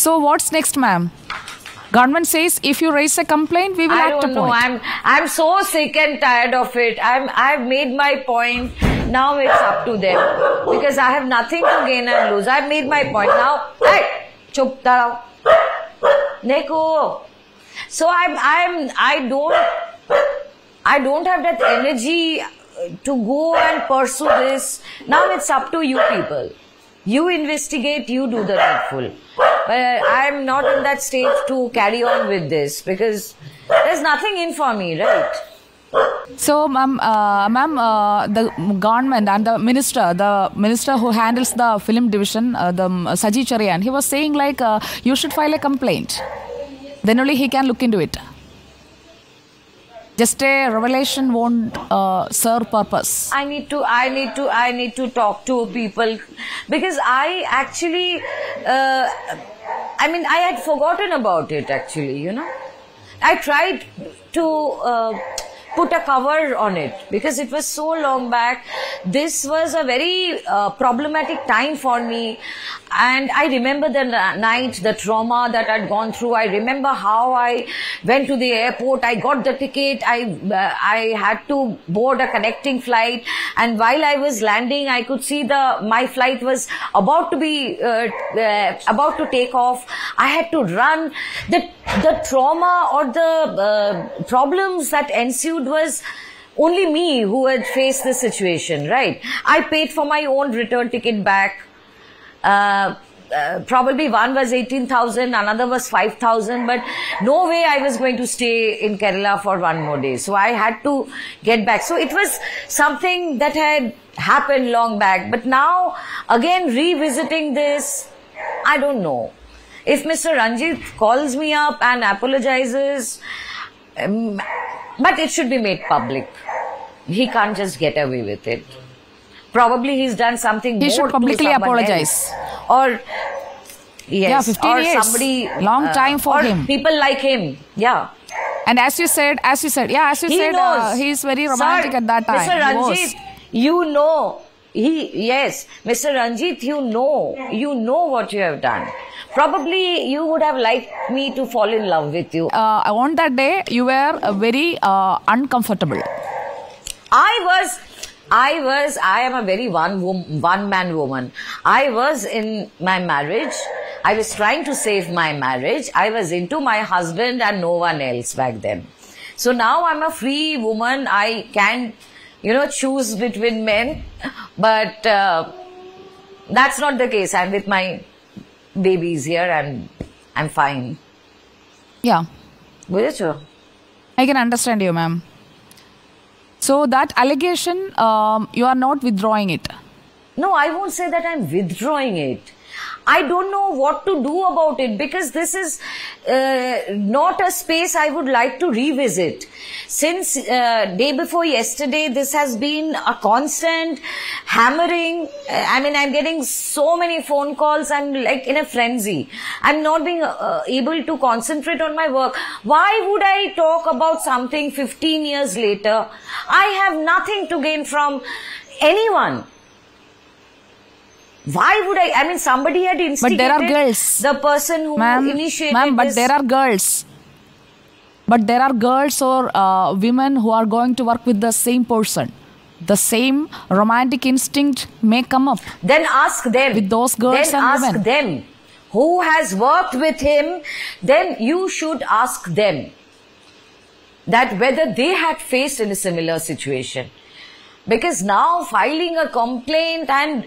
So what's next, ma'am? Government says if you raise a complaint, we will act upon it. I don't know. I'm so sick and tired of it. I've made my point. Now it's up to them because I have nothing to gain and lose. I've made my point. Now, hey, chup darao. Neko. So I don't have that energy to go and pursue this. Now it's up to you people. You investigate, you do the needful. But I'm not in that stage to carry on with this because there's nothing in for me, right? So, ma'am, the government and the minister who handles the film division, the Saji Cherian, he was saying like you should file a complaint. Then only he can look into it. Just a revelation won't serve purpose. I need to talk to people because I actually, I had forgotten about it actually, you know. I tried to put a cover on it because it was so long back. This was a very problematic time for me. And I remember the night, the trauma that I'd gone through. I remember how I went to the airport. I got the ticket. I had to board a connecting flight. And while I was landing, I could see my flight was about to be, about to take off. I had to run. The trauma or the problems that ensued was only me who had faced the situation, right? I paid for my own return ticket back. Probably one was 18,000, another was 5,000, but no way I was going to stay in Kerala for one more day. So I had to get back. So it was something that had happened long back. But now, again, revisiting this, I don't know. If Mr. Ranjit calls me up and apologizes, but it should be made public. He can't just get away with it. Probably he's done something more. He should publicly apologize. Or, yes, 15 or years. Somebody. Long time for him. People like him. Yeah. And as you said, he's very romantic at that time. Mr. Ranjit, you know, Mr. Ranjit, you know what you have done. Probably you would have liked me to fall in love with you. On that day, you were very uncomfortable. I am a very one-man woman. I was in my marriage. I was trying to save my marriage. I was into my husband and no one else back then. So now I'm a free woman. I can, choose between men. But that's not the case. I'm with my babies here and I'm fine. Yeah. I can understand you, ma'am. So that allegation, you are not withdrawing it? No, I won't say that I'm withdrawing it. I don't know what to do about it because this is not a space I would like to revisit. Since day before yesterday, this has been a constant hammering. I'm getting so many phone calls. I'm like in a frenzy. I'm not being able to concentrate on my work. Why would I talk about something 15 years later? I have nothing to gain from anyone. Why would I? Somebody had instigated. But there are girls. The person who initiated this. But there are girls. But there are girls or women who are going to work with the same person. The same romantic instinct may come up. Then ask them. With those girls then and ask women. Them. Who has worked with him, then you should ask them that whether they had faced in a similar situation. Because now filing a complaint and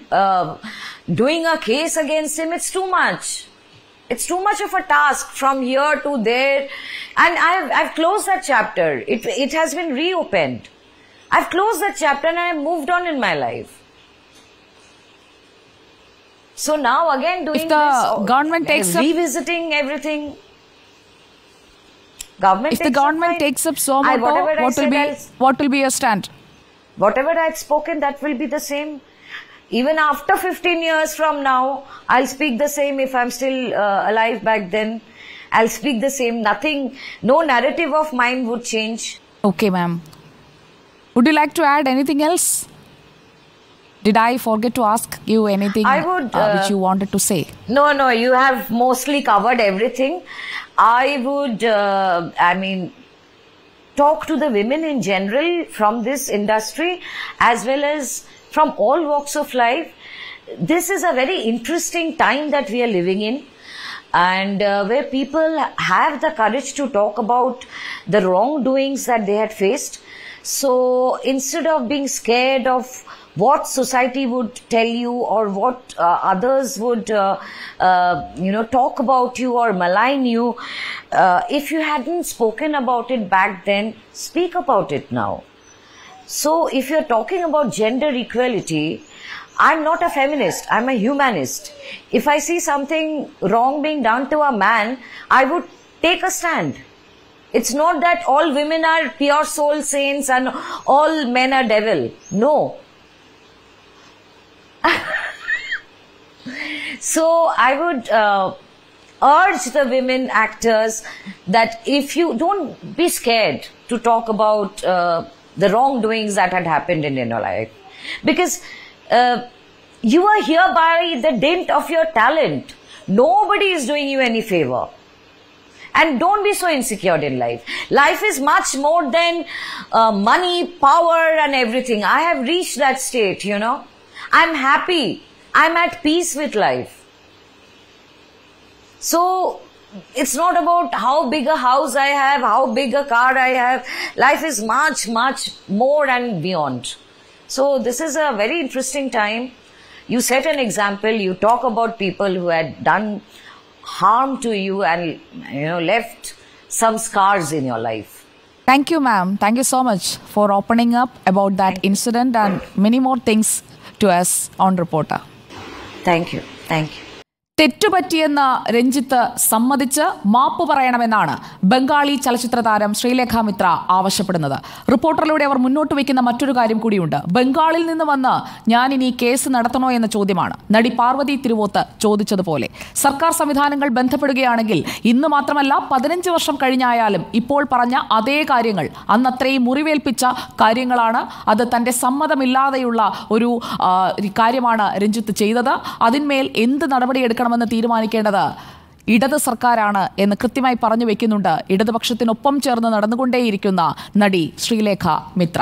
doing a case against him, it's too much. It's too much of a task from here to there. And I've closed that chapter. It has been reopened. I've closed that chapter and I've moved on in my life. So now again doing if the this, government takes revisiting everything. If the government takes up so much, what will be your stand? Whatever I had spoken, that will be the same. Even after 15 years from now, I'll speak the same. If I'm still alive back then, I'll speak the same. Nothing, no narrative of mine would change. Okay, ma'am. Would you like to add anything else? Did I forget to ask you anything which you wanted to say? No, you have mostly covered everything. I would, talk to the women in general from this industry as well as from all walks of life. This is a very interesting time that we are living in, and where people have the courage to talk about the wrongdoings that they had faced. So instead of being scared of what society would tell you or what others would talk about you or malign you, if you hadn't spoken about it back then, speak about it now. So if you're talking about gender equality, I'm not a feminist, I'm a humanist. If I see something wrong being done to a man, I would take a stand. It's not that all women are pure soul saints and all men are devil. No. So I would urge the women actors that if you don't be scared to talk about the wrongdoings that had happened in your life, because you are here by the dint of your talent. Nobody is doing you any favor. And don't be so insecure in life. Life is much more than money, power and everything. I have reached that state, I'm happy. I'm at peace with life. So it's not about how big a house I have, how big a car I have. Life is much, much more and beyond. So this is a very interesting time. You set an example. You talk about people who had done harm to you and left some scars in your life. Thank you, ma'am. Thank you so much for opening up about that incident and many more things to us on Reporter. Thank you. Thank you. തെറ്റുപറ്റിയെന്ന Ranjith സമ്മതിച്ച് മാപ്പ് പറയണമെന്നാണ് ബംഗാളി ചലച്ചിത്ര താരം ശ്രീലേഖ മിത്ര ആവശ്യപ്പെടുന്നത്. റിപ്പോർട്ടറിലൂടെ അവർ മുന്നോട്ട് വയ്ക്കുന്ന മറ്റൊരു കാര്യം കൂടിയുണ്ട്. ബംഗാളിൽ നിന്ന് വന്ന് ഞാൻ ഇനി കേസ് നടത്തണോ എന്ന ചോദ്യമാണ് നടി പാർവതി തിരുവോത്ത് ചോദിച്ചതുപോലെ. സർക്കാർ സംവിധാനങ്ങൾ ബന്ധപ്പെടുകയാണെങ്കിൽ ഇന്ന് മാത്രമല്ല 15 വർഷം കഴിഞ്ഞായാലും ഇപ്പോൾ പറഞ്ഞ അതേ കാര്യങ്ങൾ, അന്നത്രയും മുറിവേൽപ്പിച്ച കാര്യങ്ങളാണ്. അത് തന്റെ സമ്മതമില്ലാതെയുള്ള ഒരു കാര്യമാണ് രഞ്ജിത്ത് ചെയ്തത്. അതിന്മേൽ എന്ത് നടപടിയെടുക്കണം മെന്ന് തീരുമാനിക്കേണ്ടത് ഇടത് സർക്കാരാണ് എന്ന് കൃത്യമായി പറഞ്ഞു വെക്കുന്നുണ്ട് ഇടതുപക്ഷത്തിനൊപ്പം ചേർന്ന് നടന്നുകൊണ്ടേയിരിക്കുന്ന നടി ശ്രീലേഖ മിത്ര.